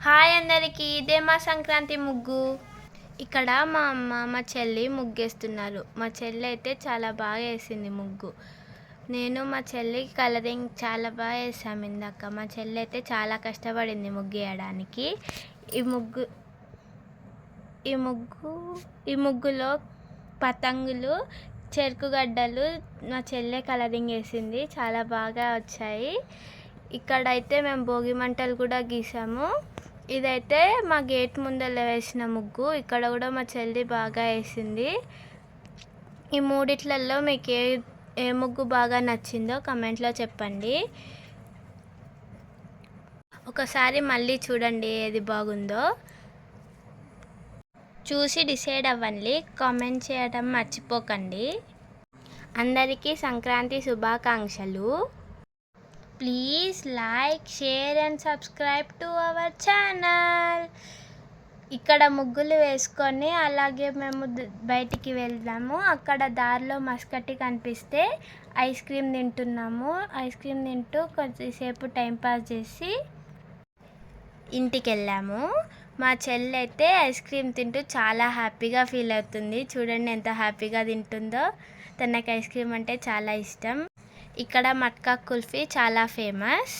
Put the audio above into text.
Hi అందరికీ, ఇదే మా సంక్రాంతి ముగ్గు. ఇక్కడ మా అమ్మ మా చెల్లి ముగ్గేస్తున్నారు. మా చెల్లి అయితే చాలా బాగా వేసింది ముగ్గు. నేను మా చెల్లి కలరింగ్ చాలా బాగా వేసాము ఇందాక. మా చెల్లి అయితే చాలా కష్టపడింది ముగ్గు వేయడానికి. ఈ ముగ్గు ఈ ముగ్గు ఈ ముగ్గులో పతంగులు, చెరుకు గడ్డలు మా చెల్లె కలరింగ్ వేసింది. చాలా బాగా వచ్చాయి. ఇక్కడైతే మేము భోగి మంటలు కూడా గీసాము. ఇదైతే మా గేట్ ముందర వేసిన ముగ్గు. ఇక్కడ కూడా మా చెల్లి బాగా వేసింది. ఈ మూడిట్లలో మీకు ఏ ముగ్గు బాగా నచ్చిందో కమెంట్లో చెప్పండి. ఒకసారి మళ్ళీ చూడండి ఏది బాగుందో. చూసి డిసైడ్ అవ్వండి. కామెంట్ చేయడం మర్చిపోకండి. అందరికీ సంక్రాంతి శుభాకాంక్షలు. Please like, share and subscribe to our channel. ఇక్కడ ముగ్గులు వేసుకొని అలాగే మేము బయటికి వెళ్దాము. అక్కడ దారిలో మస్కట్టి కనిపిస్తే ఐస్ క్రీమ్ తింటున్నాము. ఐస్ క్రీమ్ తింటూ కొద్దిసేపు టైంపాస్ చేసి ఇంటికి వెళ్ళాము. మా చెల్లి అయితే ఐస్ క్రీమ్ తింటూ చాలా హ్యాపీగా ఫీల్ అవుతుంది. చూడండి ఎంత హ్యాపీగా తింటుందో. తనకి ఐస్ క్రీమ్ అంటే చాలా ఇష్టం. ఇక్కడ మట్కా కుల్ఫీ చాలా ఫేమస్.